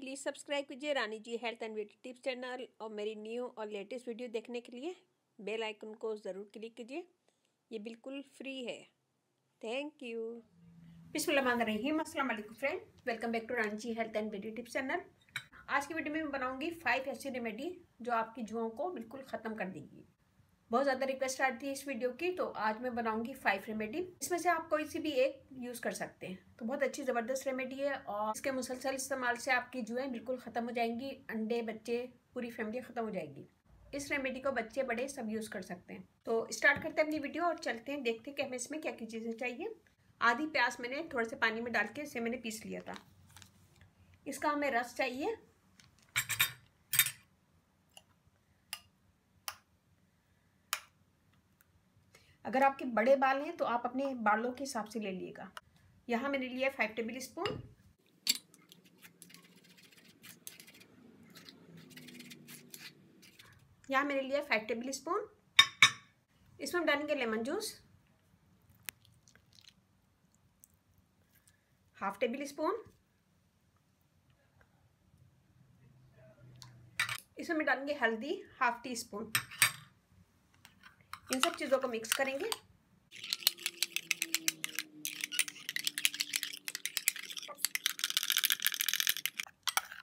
Please subscribe कीजिए Rani ji health and beauty tips channel और मेरी न्यू और लेटेस्ट वीडियो देखने के लिए बेल आइकन को ज़रूर क्लिक कीजिए। ये बिल्कुल फ्री है। Thank you. बिस्मिल्लाहिर्रहमानिर्रहीम। अस्सलाम वालेकुम friend, welcome back to Rani ji health and beauty tips channel. आज की वीडियो में मैं बनाऊंगी 5 ऐसी रेमेडी जो आपकी जुओं को बिल्कुल ख़त्म कर देगी। बहुत ज़्यादा रिक्वेस्ट आती है इस वीडियो की, तो आज मैं बनाऊंगी 5 रेमेडी। इसमें से आप कोई सी भी एक यूज़ कर सकते हैं। तो बहुत अच्छी ज़बरदस्त रेमेडी है और इसके मुसलसल इस्तेमाल से आपकी जुएं बिल्कुल ख़त्म हो जाएंगी। अंडे, बच्चे, पूरी फैमिली ख़त्म हो जाएगी। इस रेमेडी को बच्चे बड़े सब यूज़ कर सकते हैं। तो स्टार्ट करते हैं अपनी वीडियो और चलते हैं, देखते हैं कि हमें इसमें क्या क्या चीज़ें चाहिए। आधी प्याज मैंने थोड़े से पानी में डाल के इसे मैंने पीस लिया था। इसका हमें रस चाहिए। अगर आपके बड़े बाल हैं तो आप अपने बालों के हिसाब से ले लीजिएगा। यहाँ मैंने लिया 5 टेबल स्पून। यहाँ मैंने लिया 5 टेबल स्पून। इसमें हम डालेंगे lemon juice, half table spoon. इसमें हम डालेंगे हल्दी, हाफ टी स्पून। इन सब चीज़ों को मिक्स करेंगे।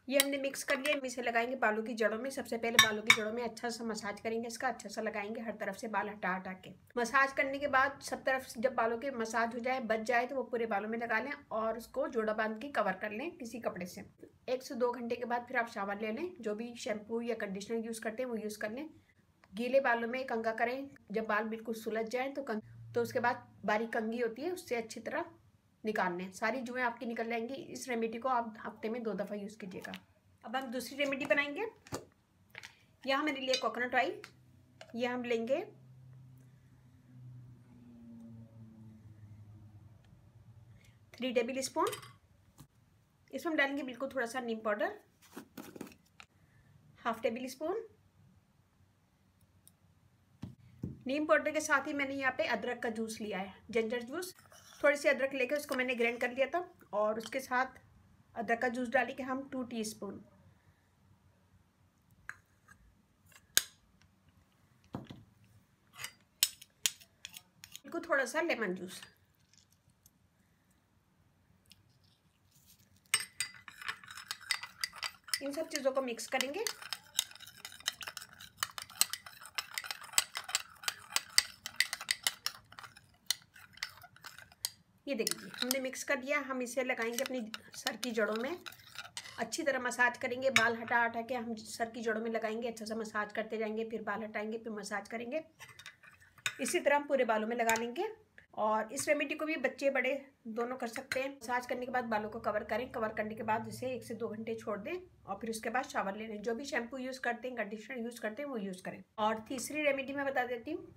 ये हमने मिक्स कर लिया। इसे लगाएंगे बालों की जड़ों में। सबसे पहले बालों की जड़ों में अच्छा सा मसाज करेंगे। इसका अच्छा सा लगाएंगे हर तरफ से बाल हटा हटा के। मसाज करने के बाद सब तरफ से जब बालों के मसाज हो जाए, बच जाए, तो वो पूरे बालों में लगा लें और उसको जोड़ा बांध के कवर कर लें किसी कपड़े से। 1 से 2 घंटे के बाद फिर आप शावर ले लें। जो भी शैम्पू या कंडीशनर यूज़ करते हैं वो यूज़ कर लें। गीले बालों में कंघा करें। जब बाल बिल्कुल सुलझ जाए तो उसके बाद बारीक कंघी होती है, उससे अच्छी तरह निकाल लें। सारी जुएं आपकी निकल जाएंगी। इस रेमेडी को आप हफ्ते में 2 दफ़ा यूज़ कीजिएगा। अब हम दूसरी रेमेडी बनाएंगे। यहाँ मैंने लिया कोकोनट ऑयल। ये हम लेंगे 3 टेबल स्पून। इसमें हम डालेंगे बिल्कुल थोड़ा सा नीम पाउडर, हाफ टेबल स्पून। नीम पाउडर के साथ ही मैंने यहाँ पे अदरक का जूस लिया है, जिंजर जूस। थोड़ी सी अदरक लेकर उसको मैंने ग्राइंड कर लिया था और उसके साथ अदरक का जूस डाली के हम 2 टीस्पून। बिल्कुल थोड़ा सा लेमन जूस। इन सब चीज़ों को मिक्स करेंगे। ये देखिए हमने मिक्स कर दिया। हम इसे लगाएंगे अपनी सर की जड़ों में। अच्छी तरह मसाज करेंगे। बाल हटा हटा के हम सर की जड़ों में लगाएंगे। अच्छा सा मसाज करते जाएंगे, फिर बाल हटाएंगे, फिर मसाज करेंगे। इसी तरह हम पूरे बालों में लगा लेंगे। और इस रेमेडी को भी बच्चे बड़े दोनों कर सकते हैं। मसाज करने के बाद बालों को कवर करें। कवर करने के बाद इसे 1 से 2 घंटे छोड़ दें और फिर उसके बाद शावर ले लें। जो भी शैम्पू यूज़ करते हैं, कंडीशनर यूज़ करते हैं, वो यूज़ करें। और तीसरी रेमेडी मैं बता देती हूँ।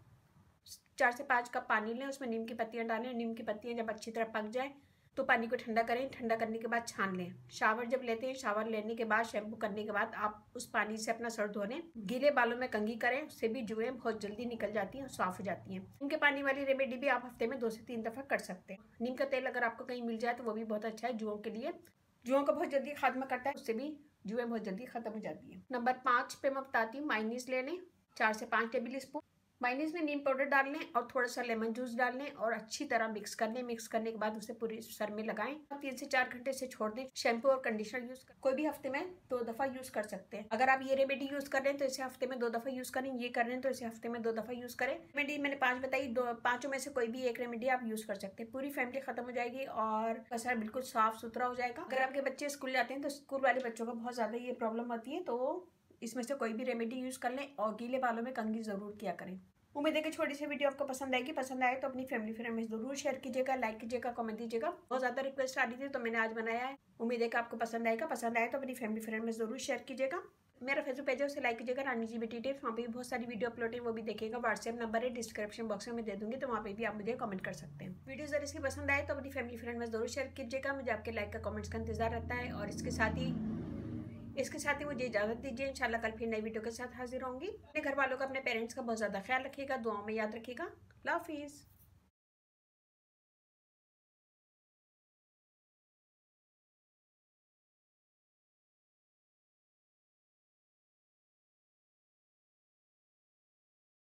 4 से 5 कप पानी लें, उसमें नीम की पत्तियाँ डालें। नीम की पत्तियाँ जब अच्छी तरह पक जाए तो पानी को ठंडा करें। ठंडा करने के बाद छान लें। शावर जब लेते हैं, शावर लेने के बाद, शैम्पू करने के बाद आप उस पानी से अपना सर धो लें। गीले बालों में कंघी करें, उससे भी जुएं बहुत जल्दी निकल जाती हैं और साफ हो जाती हैं। नीम के पानी वाली रेमेडी भी आप हफ्ते में 2 से 3 दफ़ा कर सकते हैं। नीम का तेल अगर आपको कहीं मिल जाए तो वो भी बहुत अच्छा है जुओं के लिए। जुओं को बहुत जल्दी खात्मा करता है, उससे भी जुएं बहुत जल्दी खत्म हो जाती है। नंबर 5 पे मैं बताती हूँ, मायोनीज ले लें 4 से 5 टेबल स्पून। मायोनीज में नीम पाउडर डाल लें और थोड़ा सा लेमन जूस डाल लें और अच्छी तरह मिक्स कर लें। मिक्स करने के बाद उसे पूरे सर में लगाएं। 3 से 4 घंटे से छोड़ दें। शैम्पू और कंडीशनर यूज़ कर कोई भी हफ्ते में 2 दफ़ा यूज़ कर सकते हैं। अगर आप ये रेमेडी यूज़ कर रहे हैं तो इसे हफ्ते में 2 दफ़ा यूज़ करें। ये कर रहे हैं तो इसे हफ्ते में 2 दफ़ा यूज़ करें। रेमेडी मैंने 5 बताई, 5 में से कोई भी एक रेमेडी आप यूज़ कर सकते हैं। पूरी फैमिली खत्म हो जाएगी और सर बिल्कुल साफ सुथरा हो जाएगा। अगर आपके बच्चे स्कूल जाते हैं तो स्कूल वाले बच्चों को बहुत ज़्यादा ये प्रॉब्लम होती है, तो इसमें से कोई भी रेमेडी यूज़ कर लें और गीले बालों में कंघी ज़रूर किया करें। उम्मीद है कि छोटी सी वीडियो आपको पसंद आएगी। पसंद आए तो अपनी फैमिली फ्रेंड में ज़रूर शेयर कीजिएगा, लाइक कीजिएगा, कमेंट दीजिएगा। बहुत ज़्यादा रिक्वेस्ट आ रही थी तो मैंने आज बनाया है। उम्मीद है कि आपको पसंद आएगा। पसंद आए तो अपनी फैमिली फ्रेंड में ज़रूर शेयर कीजिएगा। मेरा फेसबुक पेज है, उसे लाइक कीजिएगा, रानी जी ब्यूटी टिप्स। वहाँ पे भी बहुत सारी वीडियो अपलोड है, वो भी देखिएगा। व्हाट्सएप नंबर है डिस्क्रिप्शन बॉक्स में मैं दे दूँगी, तो वहाँ पे भी आप मुझे कमेंट कर सकते हैं। वीडियो अगर इसकी पसंद आए तो अपनी फैमिली फ्रेंड में ज़रूर शेयर कीजिएगा। मुझे आपके लाइक का कमेंट्स का इंतजार रहता है। और इसके साथ ही मुझे इजाज़त दीजिए। इंशाल्लाह कल फिर नई वीडियो के साथ हाजिर होंगी। अपने घर वालों का, अपने पेरेंट्स का बहुत ज़्यादा ख्याल रखिएगा, दुआओं में याद रखिएगा। अल्लाह हाफिज़।